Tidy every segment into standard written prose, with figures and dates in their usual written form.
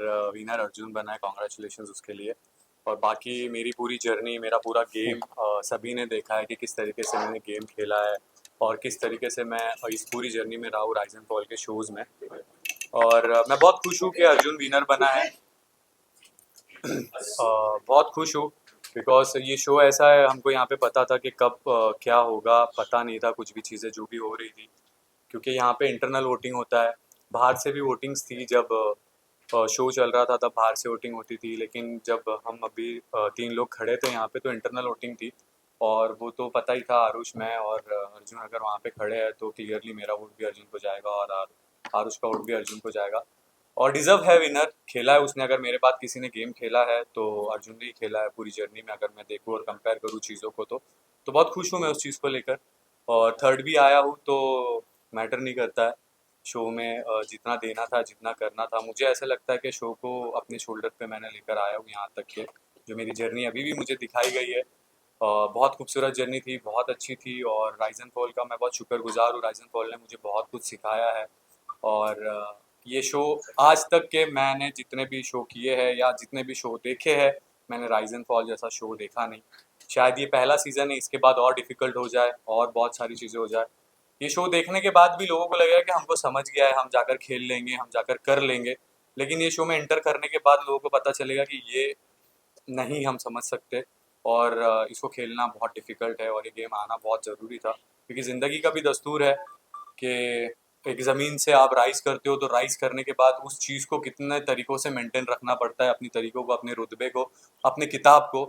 और विनर अर्जुन बना है, कॉन्ग्रेचुलेशंस उसके लिए। और बाकी मेरी पूरी जर्नी, मेरा पूरा गेम सभी ने देखा है कि किस तरीके से मैंने गेम खेला है और किस तरीके से मैं इस पूरी जर्नी में रहा हूँ राइज एंड फॉल के शोज़ में। और मैं बहुत खुश हूँ कि अर्जुन विनर बना है। बहुत खुश हूँ बिकॉज ये शो ऐसा है, हमको यहाँ पे पता था कि कब क्या होगा, पता नहीं था कुछ भी चीज़ें जो भी हो रही थी, क्योंकि यहाँ पे इंटरनल वोटिंग होता है। बाहर से भी वोटिंग्स थी, जब शो चल रहा था तब बाहर से वोटिंग होती थी, लेकिन जब हम अभी 3 लोग खड़े थे यहाँ पे तो इंटरनल वोटिंग थी। और वो तो पता ही था, आरुष, मैं और अर्जुन अगर वहाँ पे खड़े हैं तो क्लियरली मेरा वोट भी अर्जुन को जाएगा और आरुष का वोट भी अर्जुन को जाएगा। और डिज़र्व है विनर, खेला है उसने। अगर मेरे बाद किसी ने गेम खेला है तो अर्जुन ने ही खेला है पूरी जर्नी में, अगर मैं देखूँ और कंपेयर करूँ चीज़ों को तो बहुत खुश हूँ मैं उस चीज़ को लेकर। और थर्ड भी आया हूँ तो मैटर नहीं करता है। शो में जितना देना था, जितना करना था, मुझे ऐसा लगता है कि शो को अपने शोल्डर पे मैंने लेकर आया हूँ यहाँ तक के जो मेरी जर्नी अभी भी मुझे दिखाई गई है। बहुत खूबसूरत जर्नी थी, बहुत अच्छी थी। और राइज एंड फॉल का मैं बहुत शुक्रगुजार हूँ। राइज एंड फॉल ने मुझे बहुत कुछ सिखाया है। और ये शो आज तक के मैंने जितने भी शो किए हैं या जितने भी शो देखे हैं, मैंने राइज एंड फॉल जैसा शो देखा नहीं। शायद ये पहला सीज़न है, इसके बाद और डिफ़िकल्ट हो जाए और बहुत सारी चीज़ें हो जाए। ये शो देखने के बाद भी लोगों को लगेगा कि हमको समझ गया है, हम जाकर खेल लेंगे, हम जाकर कर लेंगे। लेकिन ये शो में एंटर करने के बाद लोगों को पता चलेगा कि ये नहीं हम समझ सकते और इसको खेलना बहुत डिफ़िकल्ट है और ये गेम आना बहुत ज़रूरी था। क्योंकि ज़िंदगी का भी दस्तूर है कि एक ज़मीन से आप राइज़ करते हो तो राइज़ करने के बाद उस चीज़ को कितने तरीक़ों से मेंटेन रखना पड़ता है, अपनी तरीक़ों को, अपने रुतबे को, अपने किताब को,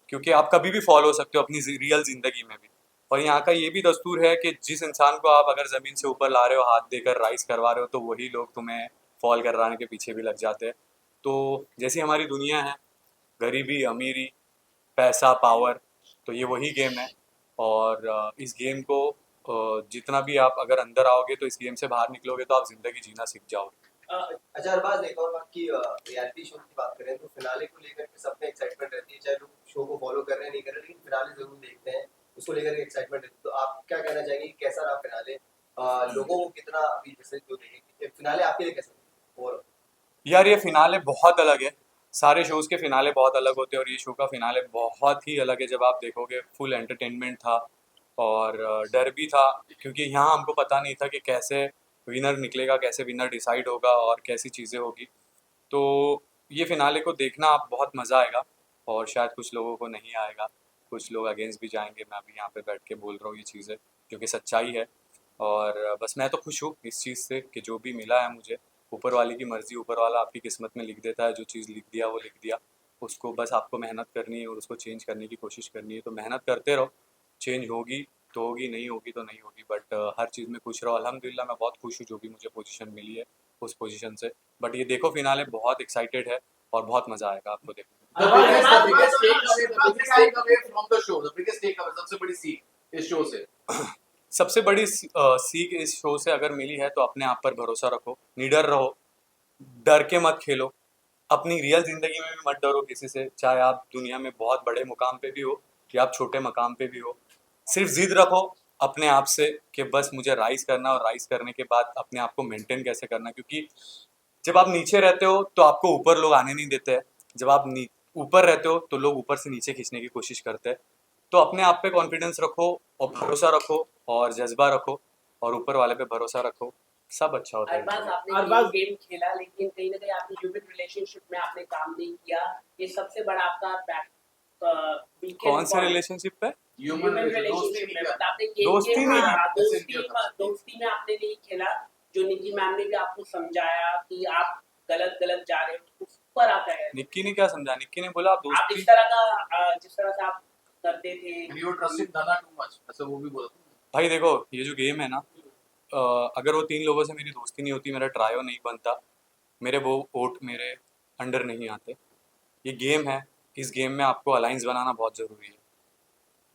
क्योंकि आप कभी भी फॉलो हो सकते हो अपनी रियल ज़िंदगी में भी। और यहाँ का ये भी दस्तूर है कि जिस इंसान को आप अगर ज़मीन से ऊपर ला रहे हो, हाथ देकर राइज़ करवा रहे हो, तो वही लोग तुम्हें फॉल करवाने के पीछे भी लग जाते हैं। तो जैसी हमारी दुनिया है, गरीबी, अमीरी, पैसा, पावर, तो ये वही गेम है। और इस गेम को जितना भी आप अगर अंदर आओगे तो इस गेम से बाहर निकलोगे तो आप ज़िंदगी जीना सीख जाओगे। अच्छा, अरबाज, एक और बात की रियलिटी शो की बात करें तो फिनाले को लेकर के सब में एक्साइटमेंट रहती है, चाहे लोग शो को फॉलो कर रहे हैं नहीं कर रहे, लेकिन फिनाले जरूर देखते हैं, उसको लेकर के एक्साइटमेंट रहती है। तो आप क्या कहना चाहेंगे कि कैसा रहा फिनाले? लोगों को कितना अभी जैसे जो देखेंगे फिनाले आपके लिए कैसा था? और यार ये फिनाले बहुत अलग है। सारे शोज़ के फिनाले बहुत अलग होते हैं और ये शो का फिनाले बहुत ही अलग है। जब आप देखोगे फुल एंटरटेनमेंट था और डर भी था, क्योंकि यहाँ हमको पता नहीं था कि कैसे विनर निकलेगा, कैसे विनर डिसाइड होगा और कैसी चीज़ें होगी। तो ये फिनाले को देखना आप बहुत मज़ा आएगा और शायद कुछ लोगों को नहीं आएगा, कुछ लोग अगेंस्ट भी जाएंगे। मैं अभी यहाँ पे बैठ के बोल रहा हूँ ये चीज़ें जो कि सच्चाई है। और बस मैं तो खुश हूँ इस चीज़ से कि जो भी मिला है मुझे, ऊपर वाले की मर्ज़ी, ऊपर वाला आपकी किस्मत में लिख देता है। जो चीज़ लिख दिया वो लिख दिया, उसको बस आपको मेहनत करनी है और उसको चेंज करने की कोशिश करनी है। तो मेहनत करते रहो, चेंज होगी तो होगी, नहीं होगी तो नहीं होगी, बट हर चीज़ में खुश रहो। अल्हम्दुलिल्लाह मैं बहुत खुश हूँ जो भी मुझे पोजीशन मिली है उस पोजीशन से। बट ये देखो फिनाले, बहुत एक्साइटेड है और बहुत मज़ा आएगा आपको देखने में। the biggest takeaway, सबसे बड़ी सीख इस शो से। सबसे बड़ी सीख इस शो से अगर मिली है तो अपने आप पर भरोसा रखो, निडर रहो, डर के मत खेलो। अपनी रियल ज़िंदगी में भी मत डरो किसी से, चाहे आप दुनिया में बहुत बड़े मुकाम पे भी हो या आप छोटे मकाम पे भी हो। सिर्फ ज़िद रखो अपने आप से कि बस मुझे राइज़ करना, और राइज़ करने के बाद अपने आप को मेंटेन कैसे करना, क्योंकि जब आप नीचे रहते हो तो आपको ऊपर लोग आने नहीं देते हैं। जब आप ऊपर रहते हो तो लोग ऊपर से नीचे खींचने की कोशिश करते हैं। तो अपने आप पे कॉन्फिडेंस रखो और भरोसा रखो और जज्बा रखो और ऊपर वाले पे भरोसा रखो, सब अच्छा होता है। अरबाज, आपने गेम खेला लेकिन कहीं ना कहीं आपने ह्यूमन रिलेशनशिप में आपने काम नहीं किया। ये सबसे बड़ा आपका कौन से रिलेशनशिप पे? ह्यूमन रिलेशनशिप में आपने दोस्ती में दोस्ती में आपने नहीं खेला। जो निकी मैम ने भी आपको समझाया कि आप गलत गलत जा रहे हो, उस पर आप गए। निक्की ने क्या समझा? निक्की ने बोला आप आप दोस्ती, इस तरह का जिस तरह से आप करते थे, You trusted Nana too much, ऐसा वो भी बोला था। भाई देखो ये जो गेम है ना, अगर वो 3 लोगों से मेरी दोस्ती नहीं होती, मेरा ट्रायो नहीं बनता, मेरे वो वोट मेरे अंडर नहीं आते। ये गेम है, इस गेम में आपको अलाइंस बनाना बहुत ज़रूरी है।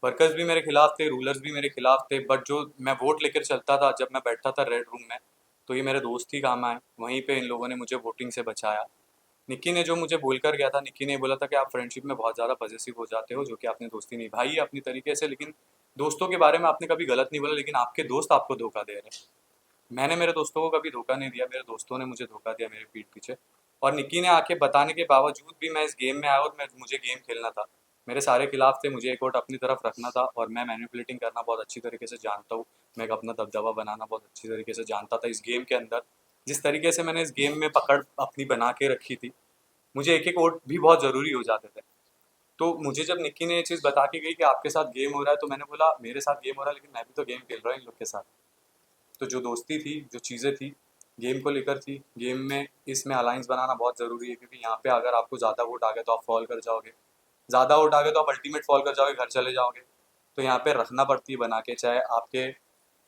वर्कर्स भी मेरे खिलाफ थे, रूलर्स भी मेरे खिलाफ थे, बट जो मैं वोट लेकर चलता था, जब मैं बैठता था रेड रूम में, तो ये मेरे दोस्त ही काम आए। वहीं पे इन लोगों ने मुझे वोटिंग से बचाया। निक्की ने जो मुझे बोल कर गया था, निक्की ने बोला था कि आप फ्रेंडशिप में बहुत ज़्यादा पॉजेसिव हो जाते हो, जो कि आपने दोस्ती निभाई है अपनी तरीके से, लेकिन दोस्तों के बारे में आपने कभी गलत नहीं बोला, लेकिन आपके दोस्त आपको धोखा दे रहे हैं। मैंने मेरे दोस्तों को कभी धोखा नहीं दिया, मेरे दोस्तों ने मुझे धोखा दिया मेरे पीठ पीछे। और निक्की ने आके बताने के बावजूद भी मैं इस गेम में आया और मुझे गेम खेलना था। मेरे सारे खिलाफ थे, मुझे एक वोट अपनी तरफ रखना था और मैं मैनिपुलेटिंग करना बहुत अच्छी तरीके से जानता हूँ। मैं एक अपना दबदबा बनाना बहुत अच्छी तरीके से जानता था इस गेम के अंदर। जिस तरीके से मैंने इस गेम में पकड़ अपनी बना के रखी थी, मुझे एक एक वोट भी बहुत ज़रूरी हो जाते थे। तो मुझे जब निक्की ने ये चीज़ बता के गई कि आपके साथ गेम हो रहा है, तो मैंने बोला मेरे साथ गेम हो रहा है लेकिन मैं भी तो गेम खेल रहा हूँ इन लोग के साथ। तो जो दोस्ती थी, जो चीज़ें थी, गेम को लेकर थी, गेम में इसमें अलाइंस बनाना बहुत ज़रूरी है, क्योंकि यहाँ पे अगर आपको ज़्यादा वोट आ गए तो आप फॉल कर जाओगे, ज़्यादा वोट आ गए तो आप अल्टीमेट फॉल कर जाओगे, घर चले जाओगे। तो यहाँ पे रखना पड़ती है बना के, चाहे आपके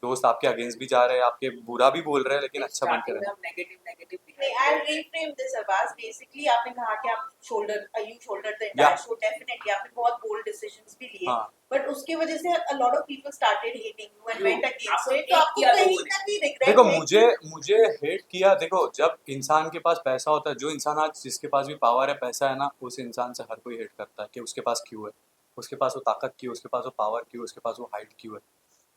दोस्त आपके अगेंस्ट भी जा रहे हैं, आपके बुरा भी बोल रहे हैं, लेकिन अच्छा बन के स्टार्टिंग में रहना। हम नेगेटिव नेगेटिव नहीं, I'll reframe this, Abbas. Basically, आपने कहा कि आप you shouldered the Yeah. entire show. Definitely, आपने बहुत bold decisions भी लिए. हाँ। But उसके वजह से a lot of people started hating you and True. went against आपको it. तो hate आपको किया कहीं लोगों ने। ना कहीं regret देखो है मुझे मुझे हेट किया, देखो जब इंसान के पास पैसा होता है, जो इंसान आज जिसके पास भी पावर है, पैसा है ना, उस इंसान से हर कोई हेट करता है कि उसके पास क्यों है, उसके पास वो ताकत क्यों, उसके पास वो पावर क्यों, उसके पास वो हाइट क्यों है।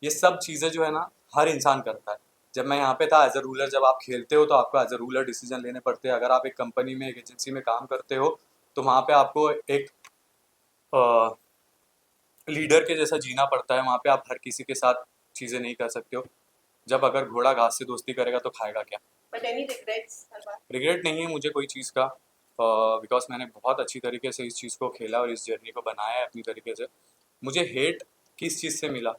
ये सब चीज़ें जो है ना, हर इंसान करता है। जब मैं यहाँ पे था एज अ रूलर, जब आप खेलते हो तो आपको एज अ रूलर डिसीजन लेने पड़ते हैं। अगर आप एक कंपनी में, एक एजेंसी में काम करते हो, तो वहाँ पे आपको एक लीडर के जैसा जीना पड़ता है। वहाँ पे आप हर किसी के साथ चीज़ें नहीं कर सकते हो। जब अगर घोड़ा घास से दोस्ती करेगा तो खाएगा क्या। but any regrets, Abbas? Regret नहीं है मुझे कोई चीज़ का, बिकॉज मैंने बहुत अच्छी तरीके से इस चीज़ को खेला और इस जर्नी को बनाया है अपनी तरीके से। मुझे हेट किस चीज़ से मिला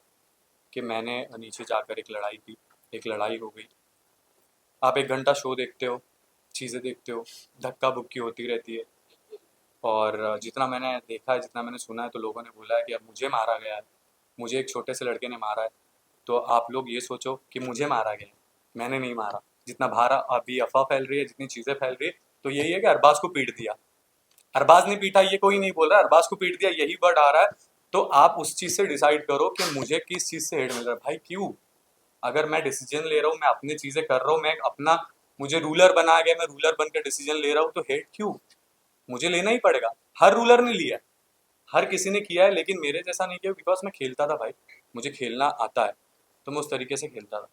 कि मैंने नीचे जाकर एक लड़ाई की, एक लड़ाई हो गई। आप 1 घंटा शो देखते हो, चीज़ें देखते हो, धक्का बुक्की होती रहती है, और जितना मैंने देखा है, जितना मैंने सुना है, तो लोगों ने बोला है कि अब मुझे मारा गया है, मुझे एक छोटे से लड़के ने मारा है। तो आप लोग ये सोचो कि मुझे मारा गया है, मैंने नहीं मारा। जितना भारा अभी अफवाह फैल रही है, जितनी चीज़ें फैल रही है, तो यही है कि अरबाज को पीट दिया। अरबाज ने पीटा ये कोई नहीं बोल रहा, अरबाज को पीट दिया यही वर्ड आ रहा है। तो आप उस चीज़ से डिसाइड करो कि मुझे किस चीज़ से हेड मिल रहा है। भाई क्यों? अगर मैं डिसीजन ले रहा हूँ, मैं अपनी चीज़ें कर रहा हूँ, मैं अपना, मुझे रूलर बनाया गया, मैं रूलर बनकर डिसीजन ले रहा हूँ, तो हेट क्यों? मुझे लेना ही पड़ेगा। हर रूलर ने लिया है, हर किसी ने किया है, लेकिन मेरे जैसा नहीं किया, बिकॉज मैं खेलता था भाई, मुझे खेलना आता है, तो मैं उस तरीके से खेलता था,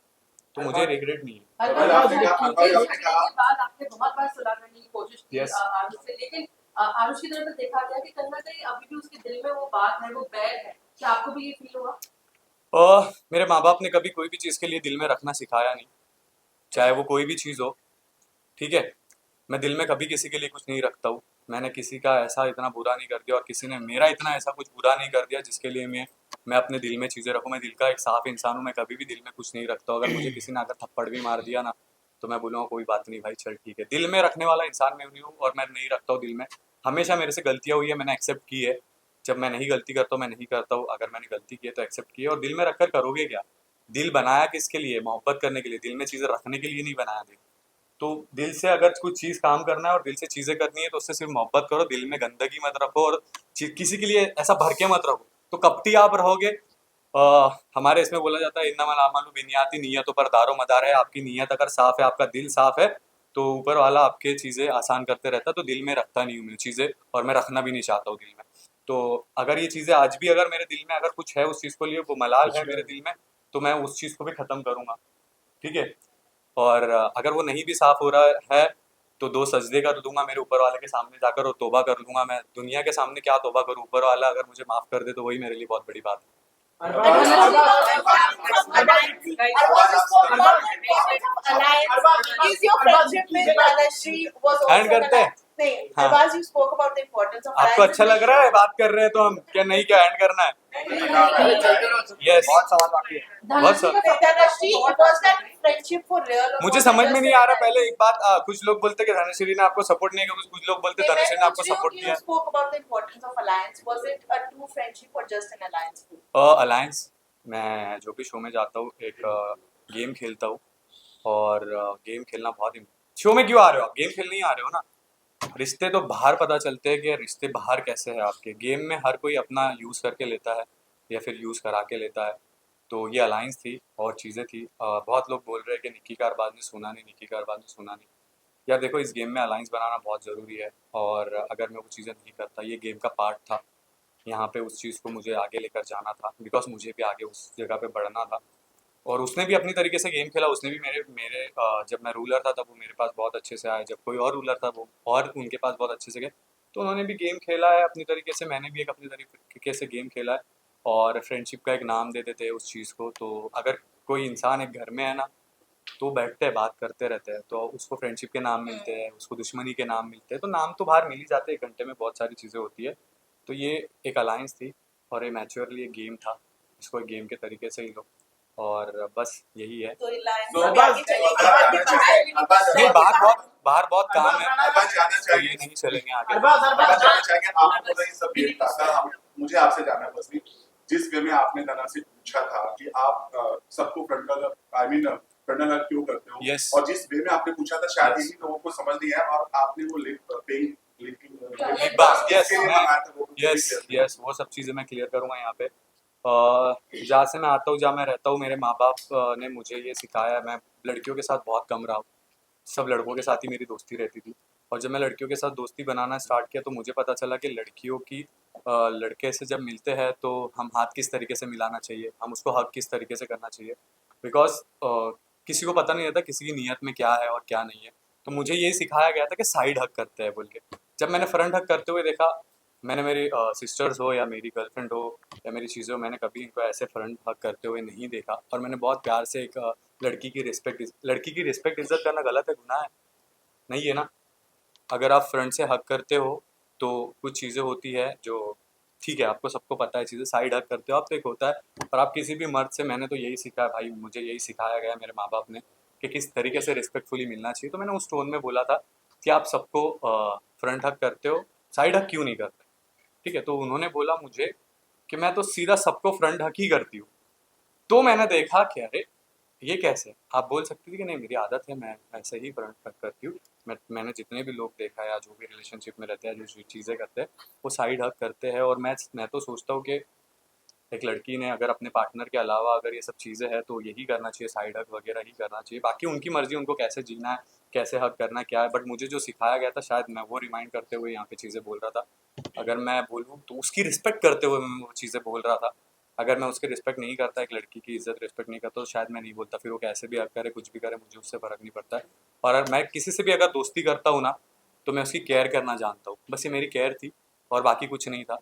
तो मुझे रिग्रेट नहीं है। बाद आपने बहुत बार सुलह करने की कोशिश की Yes. आरुष से, लेकिन आरुष की तरफ से देखा गया कि कहीं ना कहीं अभी भी उसके दिल में वो बात है, वो बैर है। क्या आपको भी ये फील हुआ? मेरे माँ बाप ने कभी कोई भी चीज़ के लिए दिल में रखना सिखाया नहीं, चाहे वो कोई भी चीज़ हो, ठीक है। मैं दिल में कभी किसी के लिए कुछ नहीं रखता हूँ। मैंने किसी का ऐसा इतना बुरा नहीं कर दिया और किसी ने मेरा इतना ऐसा कुछ बुरा नहीं कर दिया जिसके लिए मैं अपने दिल में चीज़ें रखूँ। मैं दिल का एक साफ इंसान हूँ, मैं कभी भी दिल में कुछ नहीं रखता हूँ। अगर मुझे किसी ने अगर थप्पड़ भी मार दिया ना, तो मैं बोलूँगा कोई बात नहीं भाई, चल ठीक है। दिल में रखने वाला इंसान मैं नहीं हूँ और मैं नहीं रखता हूँ दिल में। हमेशा मेरे से गलतियाँ हुई है, मैंने एक्सेप्ट की है। जब मैं नहीं गलती करता हूँ, मैं नहीं करता हूँ। अगर मैंने गलती की है तो एक्सेप्ट की है, और दिल में रखकर करोगे क्या? दिल बनाया किसके लिए? मोहब्बत करने के लिए। दिल में चीज़ें रखने के लिए नहीं बनाया दिल। तो दिल से अगर कुछ चीज़ काम करना है और दिल से चीज़ें करनी है, तो उससे सिर्फ मोहब्बत करो, दिल में गंदगी मत रखो और किसी के लिए ऐसा भर के मत रखो। तो कपटी आप रहोगे। हमारे इसमें बोला जाता है इन्नमल आमालु बिन्नियाती, नीयतों पर दारो मदार है। आपकी नीयत अगर साफ़ है, आपका दिल साफ़ है, तो ऊपर वाला आपके चीज़ें आसान करते रहता है। तो दिल में रखता नहीं हूँ मैं चीज़ें, और मैं रखना भी नहीं चाहता हूँ दिल में। तो अगर ये चीज़ें आज भी अगर मेरे दिल में अगर कुछ है उस चीज़ को लिए, वो मलाल है मेरे दिल में, तो मैं उस चीज़ को भी ख़त्म करूँगा, ठीक है। और अगर वो नहीं भी साफ हो रहा है, तो 2 सजदे कर दूंगा मेरे ऊपर वाले के सामने जाकर और तौबा कर लूंगा। मैं दुनिया के सामने क्या तौबा करूँ, ऊपर वाला अगर मुझे माफ़ कर दे तो वही मेरे लिए बहुत बड़ी बात है। Is your friendship with Tanushree was also End करते हैं? नहीं, हाँ। Abbas, you spoke about the importance of आपको अच्छा लग रहा है बात कर रहे हैं तो हम क्या नहीं, क्या एंड करना है? यस, बहुत सवाल बाकी है। बहुत sir. Tanushree, was that friendship for real? or मुझे was it समझ में just नहीं a आ रहा। friend? पहले एक बात, कुछ लोग बोलते कि धनुश्री ने आपको सपोर्ट नहीं किया, कुछ लोग बोलते नहीं, मैं धनुश्री ने आपको पूछ रही हूँ सपोर्ट कि किया। you spoke about the importance of alliance. Was it a true friendship or just an alliance? Alliance, मैं जो भी शो में जाता हूँ एक गेम खेलता हूँ, और गेम खेलना बहुत ही, शो में क्यों आ रहे हो आप? गेम खेलने ही आ रहे हो ना। रिश्ते तो बाहर पता चलते हैं कि रिश्ते बाहर कैसे हैं आपके। गेम में हर कोई अपना यूज़ करके लेता है या फिर यूज़ करा के लेता है। तो ये अलायंस थी और चीज़ें थी। बहुत लोग बोल रहे हैं कि निक्की का अरबाज ने सुना नहीं, निक्की का अरबाज ने सुना नहीं। यार देखो, इस गेम में अलायंस बनाना बहुत ज़रूरी है, और अगर मैं वो चीज़ें नहीं करता, ये गेम का पार्ट था। यहाँ पे उस चीज़ को मुझे आगे लेकर जाना था, बिकॉज मुझे भी आगे उस जगह पे बढ़ना था। और उसने भी अपनी तरीके से गेम खेला। उसने भी मेरे मेरे जब मैं रूलर था तब वो मेरे पास बहुत अच्छे से आए, जब कोई और रूलर था वो और उनके पास बहुत अच्छे से गए। तो उन्होंने भी गेम खेला है अपनी तरीके से, मैंने भी एक अपनी तरीके से गेम खेला है। और फ्रेंडशिप का एक नाम दे देते हैं उस चीज़ को। तो अगर कोई इंसान एक घर में है ना, तो बैठते हैं बात करते रहते हैं, तो उसको फ्रेंडशिप के नाम मिलते हैं, उसको दुश्मनी के नाम मिलते हैं। तो नाम तो बाहर मिल ही जाते हैं, 1 घंटे में बहुत सारी चीज़ें होती है। तो ये एक अलायंस थी और ये मैच्योरली एक गेम था, इसको एक गेम के तरीके से ही लो। और बस यही है। तो रिलायंस तो अभी आगे चलेगी, अरबाज आगे जाना बढ़ाएगी। नहीं, बाहर बहुत काम है, अरबाज जाना तो ये चाहिए, नहीं चलेंगे आगे। अरबाज जाना चाहेंगे आप ये सब गेम था सर। मुझे आपसे जानना है बस जिस वे में आपने दाना से पूछा था कि आप सबको फ्रंटल आई मीन फ्रंटल हग क्यों करते हो, Yes. और जिस वे में आपने पूछा था शायद Yes. यही लोगों को समझ नहीं है, और आपने वो यस वो सब चीज़ें मैं क्लियर करूँगा यहाँ पे। जहाँ से मैं आता हूँ, जहाँ मैं रहता हूँ, मेरे माँ बाप ने मुझे ये सिखाया। मैं लड़कियों के साथ बहुत कम रहा हूँ, सब लड़कों के साथ ही मेरी दोस्ती रहती थी। और जब मैं लड़कियों के साथ दोस्ती बनाना स्टार्ट किया तो मुझे पता चला कि लड़कियों की लड़के से जब मिलते हैं तो हम हाथ किस तरीके से मिलाना चाहिए, हम उसको हग किस तरीके से करना चाहिए। बिकॉज किसी को पता नहीं रहता किसी की नीयत में क्या है और क्या नहीं है। तो मुझे यही सिखाया गया था कि साइड हग करते हैं बोल के। जब मैंने फ्रंट हग करते हुए देखा, मैंने मेरी सिस्टर्स हो या मेरी गर्लफ्रेंड हो या मेरी चीज़ें हो, मैंने कभी इनको ऐसे फ्रंट हग करते हुए नहीं देखा। और मैंने बहुत प्यार से एक लड़की की रिस्पेक्ट इज्जत करना गलत है, गुनाह है नहीं है ना। अगर आप फ्रंट से हक करते हो तो कुछ चीज़ें होती है जो ठीक है, आपको सबको पता है चीज़ें। साइड हक करते हो आप तो एक होता है। और आप किसी भी मर्द से, मैंने तो यही सीखा है भाई, मुझे यही सिखाया गया है मेरे माँ बाप ने कि किस तरीके से रिस्पेक्टफुली मिलना चाहिए। तो मैंने उस टोन में बोला था कि आप सबको फ्रंट हक करते हो, साइड हक क्यों नहीं करते, ठीक है। तो उन्होंने बोला मुझे कि मैं तो सीधा सबको फ्रंट हक ही करती हूँ। तो मैंने देखा कि अरे ये कैसे। आप बोल सकती थी कि नहीं मेरी आदत है, मैं ऐसे ही फ्रंट हक करती हूँ। मैंने जितने भी लोग देखा है या जो भी रिलेशनशिप में रहते हैं, जो चीज़ें करते हैं, वो साइड हक करते हैं। और मैं तो सोचता हूँ कि एक लड़की ने अगर अपने पार्टनर के अलावा अगर ये सब चीज़ें हैं तो यही करना चाहिए, साइड हक वगैरह ही करना चाहिए। बाकी उनकी मर्जी, उनको कैसे जीना है, कैसे हक करना है, क्या है। बट मुझे जो सिखाया गया था, शायद मैं वो रिमाइंड करते हुए यहाँ पे चीज़ें बोल रहा था। अगर मैं बोलूँ तो उसकी रिस्पेक्ट करते हुए मैं वो चीज़ें बोल रहा था। अगर मैं उसकी रिस्पेक्ट नहीं करता, एक लड़की की इज्जत रिस्पेक्ट नहीं करता, तो शायद मैं नहीं बोलता। फिर वो कैसे भी हक करे, कुछ भी करे, मुझे उससे फ़र्क नहीं पड़ता है। और अगर मैं किसी से भी अगर दोस्ती करता हूँ ना, तो मैं उसकी केयर करना जानता हूँ। बस ये मेरी केयर थी और बाकी कुछ नहीं था।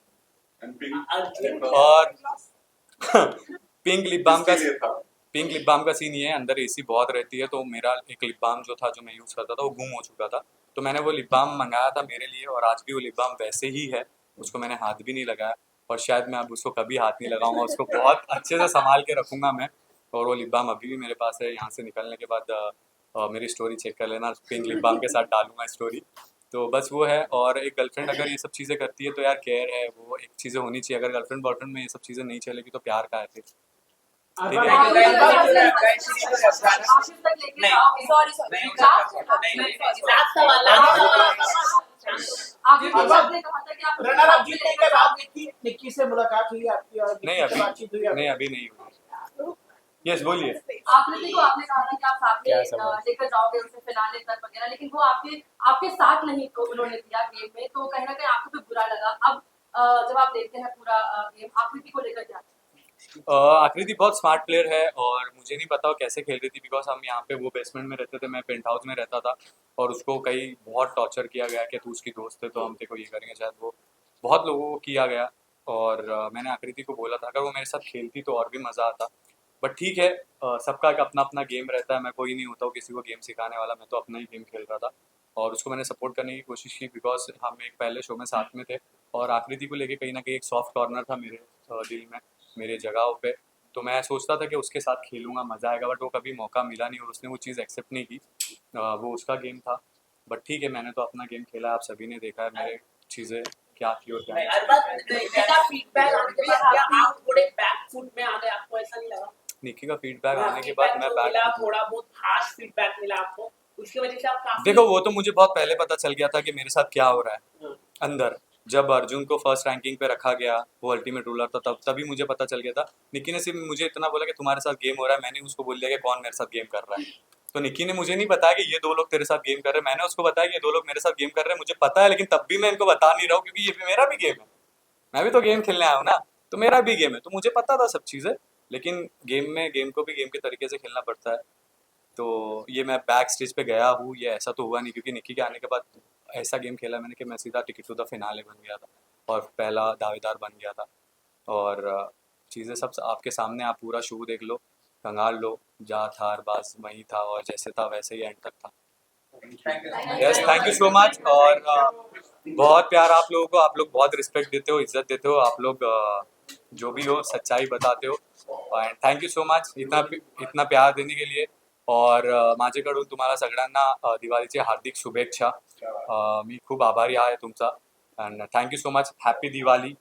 और पिंक लिप बाम का सीन ये है, अंदर एसी बहुत रहती है, तो मेरा एक लिप बाम जो था, जो मैं यूज़ करता था, वो गुम हो चुका था। तो मैंने वो लिप बाम मंगाया था मेरे लिए, और आज भी वो लिप बाम वैसे ही है, उसको मैंने हाथ भी नहीं लगाया। और शायद मैं अब उसको कभी हाथ नहीं लगाऊंगा, उसको बहुत अच्छे से संभाल के रखूंगा मैं। और वो लिप बाम अभी भी मेरे पास है। यहाँ से निकलने के बाद मेरी स्टोरी चेक कर लेना, पिंक लिप बाम के साथ डालूंगा स्टोरी। तो बस वो है। और एक गर्लफ्रेंड अगर ये सब चीज़ें करती है तो यार केयर है, वो एक चीज़ें होनी चाहिए। अगर गर्लफ्रेंड बॉयफ्रेंड में ये सब चीज़ें नहीं चलेगी तो प्यार का है फिर, ठीक है। आशीष तक लेके आओ। आपने कहा था कि आप रनर अप जीतने के बाद निक्की से मुलाकात हुई आपकी और नहीं निक्की से बातचीत हुई नहीं अभी नहीं हुई। यस बोलिए। आपने कहा था कि आप साथ क्या में सवाल? लेकर जाओगे उसे फिनाले तक वगैरह, लेकिन वो आपके साथ नहीं तो उन्होंने दिया गेम में, तो कहीं ना कहीं आपको भी बुरा लगा। अब जब आप देखते हैं पूरा गेम, आकृति को लेकर क्या? आकृति बहुत स्मार्ट प्लेयर है और मुझे नहीं पता वो कैसे खेल रही थी। बिकॉज हम यहाँ पे, वो बेसमेंट में रहते थे, मैं पेंट हाउस में रहता था, और उसको कई बहुत टॉर्चर किया गया कि तू उसकी दोस्त है तो हम तेरे को ये करेंगे। शायद वो बहुत लोगों को किया गया। और मैंने आकृति को बोला था अगर वो मेरे साथ खेलती तो और भी मज़ा आता। बट ठीक है, सबका एक अपना अपना गेम रहता है। मैं कोई नहीं होता हूँ किसी को गेम सिखाने वाला, मैं तो अपना ही गेम खेल रहा था और उसको मैंने सपोर्ट करने की कोशिश की। बिकॉज हम एक पहले शो में साथ में थे और आकृति को लेके कहीं ना कहीं एक सॉफ्ट कॉर्नर था मेरे दिल में, मेरे जगहों पे। तो मैं सोचता था कि उसके साथ खेलूंगा, मज़ा आएगा। बट वो कभी मौका मिला नहीं और उसने वो चीज़ एक्सेप्ट नहीं की। वो उसका गेम था। बट ठीक है, मैंने तो अपना गेम खेला, आप सभी ने देखा है मेरे चीज़ें क्या थी और क्या नहीं। फीडबैक आने के बाद क्या आप थोड़े बैक फुट में आ गए? आपको ऐसा नहीं लगा? निक्की का फीडबैक आने के बाद मैं बैक, थोड़ा बहुत हार्श फीडबैक मिला आपको, उसकी वजह से आप काफी देखो वो तो मुझे बहुत पहले पता चल गया था कि मेरे साथ क्या हो रहा है अंदर। जब अर्जुन को फर्स्ट रैंकिंग पे रखा गया, वो अल्टीमेट रूलर था, तभी मुझे पता चल गया था। निक्की ने सिर्फ मुझे इतना बोला कि तुम्हारे साथ गेम हो रहा है, मैंने उसको बोल दिया कि कौन मेरे साथ गेम कर रहा है। तो निक्की ने मुझे नहीं बताया कि ये 2 लोग तेरे साथ गेम कर रहे हैं, मैंने उसको बताया कि ये 2 लोग मेरे साथ गेम कर रहे हैं। मुझे पता है, लेकिन तब भी मैं इनको बता नहीं रहा हूँ क्योंकि ये भी मेरा भी गेम है, मैं भी तो गेम खेलने आया हूँ ना, तो मेरा भी गेम है, तो मुझे पता था सब चीज़ें। लेकिन गेम को भी गेम के तरीके से खेलना पड़ता है। तो ये मैं बैक स्टेज पे गया हूँ, ये ऐसा तो हुआ नहीं, क्योंकि निक्की के आने के बाद ऐसा गेम खेला मैंने कि मैं सीधा टिकट टू द फिनाले बन गया था और पहला दावेदार बन गया था। और चीज़ें सब आपके सामने, आप पूरा शो देख लो, कंगाल लो, जहाँ था अरबाज वहीं था और जैसे था वैसे ही एंड तक था। Yes, thank you so much. और बहुत प्यार आप लोगों को, आप लोग बहुत रिस्पेक्ट देते हो, इज्जत देते हो, आप लोग जो भी हो सच्चाई बताते हो, and thank you so much इतना प्यार देने के लिए। और माझ्याकडून तुम्हाला सगळ्यांना दिवाळीच्या हार्दिक शुभेच्छा। मी खूप आभारी आहे तुमचा, and thank you so much. Happy Diwali.